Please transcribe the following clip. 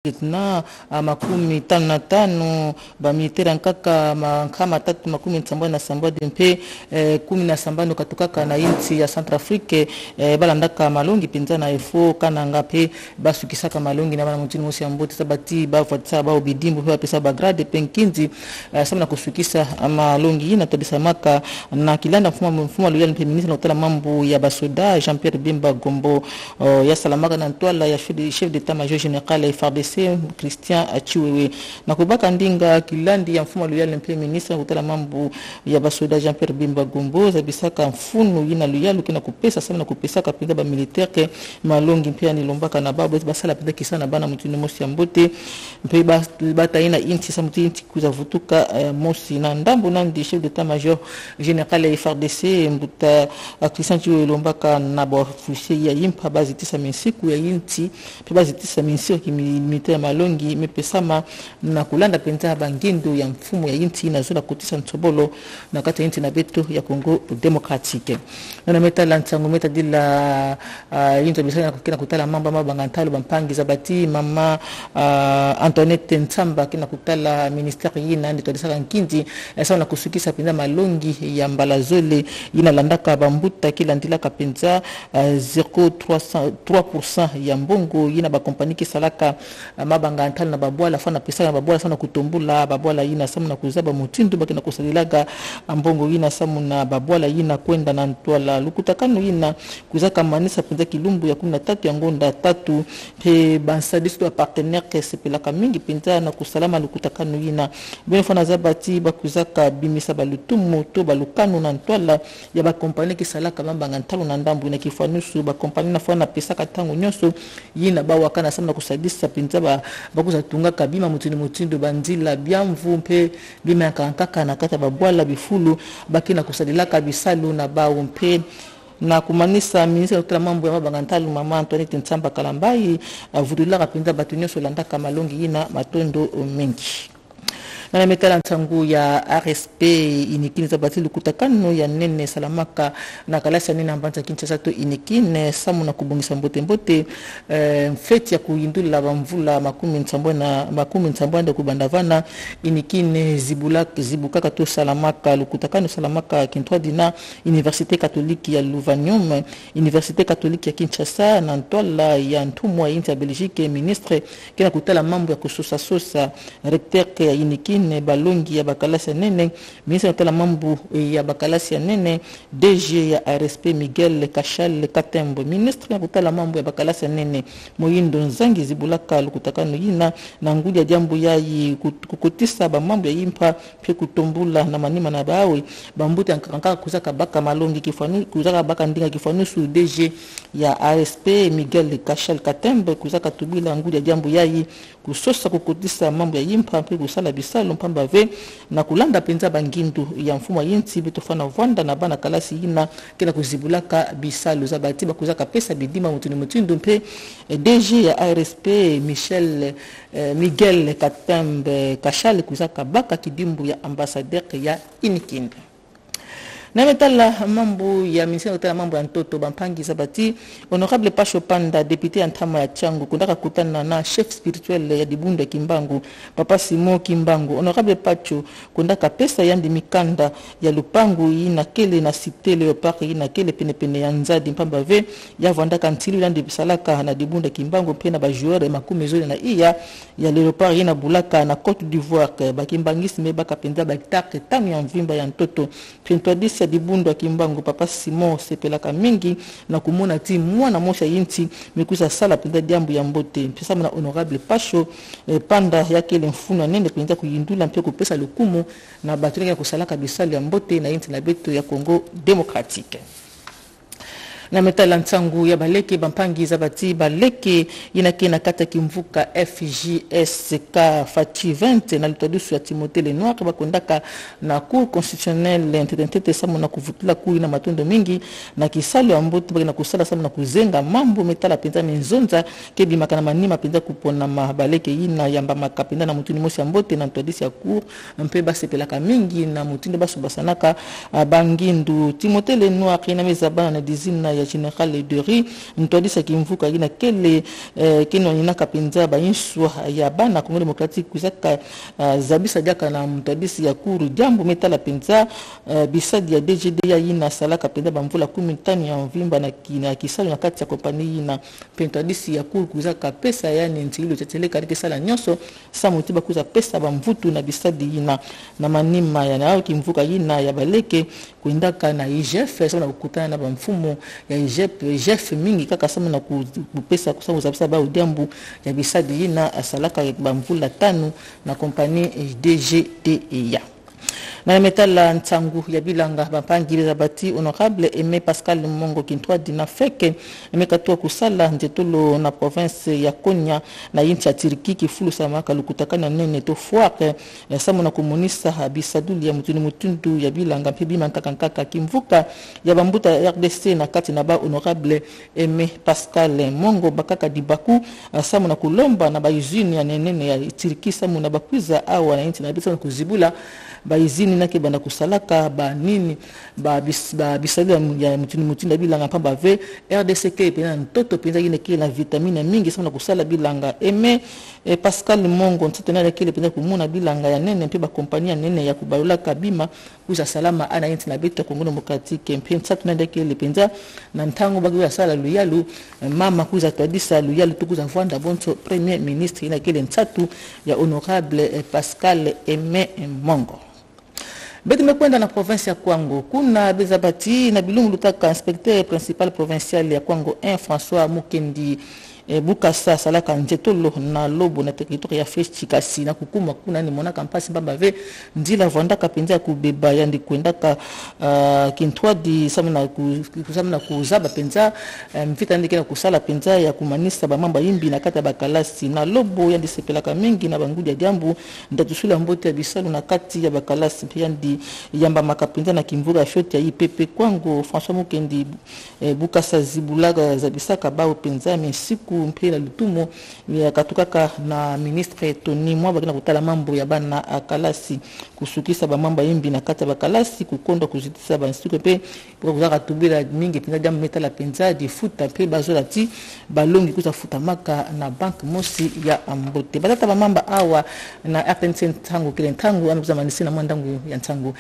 na makumi tano na tano ba militaire nkaka makama tatu makumi nsambwa na sambwa dempe 17 katukaka na inti ya Centrafrique balandaka malongi pinza na efo kana ngape basukisaka malongi na bana mutini mosi ambote sabati ba fatsa ba obidimbo pe pesa ba grade penkinzi samna kusukisa malongi na todisamaka na kilanda mfumo luyali pe ministre notala mambo ya basoda Jean-Pierre Bemba Gombo ya salamaka na ntwala ya chef d'état major général FARDC Christian Achiwewe na kubaka ndinga kilandi ya mfumo luyali mpe ministre notala mambo ya basoda Jean-Pierre Bemba Gombo za bisaka mfuno yina luyalu kina kupesa samna kupesa kapinga ba militaire ke malongi mpe ni lombaka na babo basala penda kisana bana mutini mosi ambote mpe bataina inti samuti inti kuzavutuka mosi na ndambo nandi chef d'état major général FARDC mbuta Christian Achiwewe lombaka na ba officier ya impa bazitisa mensiku ya inti pe bazitisa mensiku kimilitaire malongi mepesama na kulanda penza bangindo ya mfumo ya inti na zona kutisa ntsobolo na kata inti na beto ya Congo Democratique na meta lantango meta dila into bisana kina kutala mamba mabangantalo bampangi zabati mama Antoinette Ntsamba kina kutala ministère yina ndi todisaka nkindi sawa na kusukisa penza malongi ya mbalazole yina landaka bambuta kila ndila kapenza 0.3% ya mbongo yina ba compagnie kisalaka mabangantalo na babwala fana pesa na babwala sana kutombula babwala yina samu na kuzaba mutindu bakina kusalilaga mbongo yina samu na babwala yina kwenda na ntwala lukutakano yina kuzaka manisa penza kilumbu ya 13 ya ngonda 3 pe bansadisto ya partenaire kesepelaka mingi penza na kusalama lukutakano yina bene fana zabati bakuzaka bimisa balutumu to balukano na ntwala ya ba compagnie kisalaka mabangantalo na ndambu na kifanusu ba compagnie na fana pesa katango nyoso yina bawaka na samu na kusadisa penza bakuza tunga kabima mutini mutindo banzila byamvu mpe bima yankaka na kata babwala bifulu bakina kusadilaka bisalu na bawo mpe na kumanisa ministre notala mambo ya mabangantalo mama Antoinette Ntsamba Kalambai avudulaka penza batunyo solanda kamalongi yina matondo mengi na metala ntangu ya RSP inikini zabati lukutakano ya nene salamaka na kalasi ya nene ambanza Kinshasa to inikine samu na kubungisa mbote feti ya kuindula bamvula makumi nsambwe nda kubandavana inikine zibukaka to salamaka lukutakano salamaka kintwa dina Université catholique ya Louvanium Université catholique ya Kinshasa na ntwala ya ntumwa inti ya Belgique ministre kina kutala mambo ya kusosa recteur ya inikine balongi ya bakalasi nene ministre notala mambo ya bakalasi nene DG ya RSP Miguel Kachal Katembo ministre ya kutala mambo ya bakalasi nene Moyindo Nzangi zibulaka lukutakano yina na ngudi ya jambo yayi kukutisa ba mambo ya impa pe kutombula na manima na bawe bambuti ankaka kuzaka baka malongi kifanu kuzaka baka ndinga kifanu su DG ya RSP Miguel Kachal Katembo kuzaka tubila ngudi ya jambo yayi kusosa kukutisa mambo ya impa pe kusala bisalo mpamba ve na kulanda penza bangindu ya mfumo yinti bitofana vanda na bana kalasi yina kena kuzibulaka bisalo za batiba kuzaka pesa bidima mutuni mutindu mpe DG ya RSP Miguel Katembe Kachal kuzaka baka kidimbu ya ambassadeur ya inikinde na metala mambo ya ministère notala mambo ya ntoto bampangi zabati honorable Pacho Panda député antama ya Changu kundaka kutana na chef spirituel ya Dibunda Kimbangu Papa Simo Kimbangu honorable Pacho kundaka pesa yandi mikanda ya lupangu ina kele na cité Léopard ina kele pene ya Nzadi mpamba ve ya vandaka ntili yandi bisalaka na Dibunda Kimbangu pena ba joueur makumi zone na iya ya Léopard ina bulaka na Côte d'Ivoire bakimbangisi me bakapenza bakitake tamu ya mvimba ya ntoto 2010 ya Dibunda Kimbangu Papa Simon sepelaka mingi na kumona ti mwana mosha yinti mikusa sala penda diambu ya mbote pesa na honorable Pacho Panda yake ile mfuna nende penda kuyindula mpe kupesa lukumu na batulika ya kusalaka bisali ya mbote na yinti na beto ya Congo Democratique na metala ntangu ya baleke bampangi zabati baleke inakena kata kimvuka FJSK Fati 20 na litodusu ya Timothée Lenoir bakondaka na cour constitutionnelle ntete samu na kuvutula kui na matondo mingi na kisalo ya mbote bakina kusala samu na kuzenga mambo metala penza menzonza kebi makana manima penza kupona mabaleke ina yamba makapenda na mutuni mosi ya mbote na ntodisi ya cour mpe basepelaka mingi na mutinde basobasanaka bangindu Timothée Lenoir ina mezabana na dizina ya General de Riz ntwadisa kimvuka ina kele kino ina kapenza bainshwa ya bana Kongo Demokratiki kuzaka zabisa jaka na mtwadisi ya kuru jambo metala penza bisadi ya DGD ya ina salaka penza bamvula 15 ya mvimba na kina kisalo na kati ya kompani ina pentwadisi ya kuru kuzaka pesa yani ntilo chateleka rike sala nyoso sa mutiba kuza pesa bamvutu na bisadi ina na manima ya nao kimvuka ina ya baleke kuindaka na IGF sama na kukutana na bamfumo ya IGF mingi kaka sama na kupesa kusamu zabisa ba udambu ya bisadi ina asalaka bamvula 5 na kompani DGD ya na metala ntangu ya bilanga bapangiriza bati honorable Aimé Pascal Mongo Kintwa dina feke emekatua kusala njetolo na province ya Konya na inchi ya Tiriki kifulu samaka lukutakana nene to foire samu na komunisa bisaduli ya mutundu ya bilanga mpibi mantakankaka kimvuka ya bambuta RDC na kati na ba honorable Aimé Pascal Mongo bakaka dibaku samu na kulomba na baizini ya nene ya Tiriki samu na bakwiza awa na inchi na bisa na kuzibula baizini nake bana kusalaka ba nini ba bisali ya mutundu bilanga pamba ve RDC ke pena ntoto penza ine ke na vitamine mingi sana kusala bilanga Aimé Pascal Mongo ntitena kile penza kumuna bilanga ya nene mpe ba kompania nene ya kubalula kabima kuza salama ana inti na beto Kongo Demokratiki mpenza tunende kile penza na ntango bagi ya sala luyalu mama kuza twadisa luyalu tukuza vanda bonso premier ministre ina kile ntatu ya honorable Pascal Aimé Mongo. Beti mekwenda na province ya Kwango kuna bezabati na bilungu lutaka inspecteur principal provincial ya Kwango 1 François Mukendi Bukasa salaka njetolo na lobo na territoire ya Feshikasi na kukuma kuna ni mona kampasi baba ve ndila vanda kapenza kubeba yandi kwendaka Kintwa di samna kuzaba penza mfita ndike na kusala penza ya kumanisa ba mamba yimbi na kata bakalasi na lobo yandi sepelaka mingi na bangudi ya jambu ndatusula mbote ya bisalu na kati ya bakalasi yandi yamba makapenza na kimvuga shoti ya IPP Kwango François Mukendi Bukasa zibulaga za bisaka bao penza mesiku mpela lutumo ya katukaka na ministre Tony Mwaba kina kutala mambo ya bana akalasi kusukisa ba mamba yimbi na kata bakalasi kukondo kuzitisa ba institut pe pour kuzaka tubila mingi pinga jamu metala penza di futa pe bazolati balongi kuza futa maka na bank mosi ya Mbote batata ba mamba awa na RTNC ntango kile ntango anakuza manisi na mwandangu ya ntango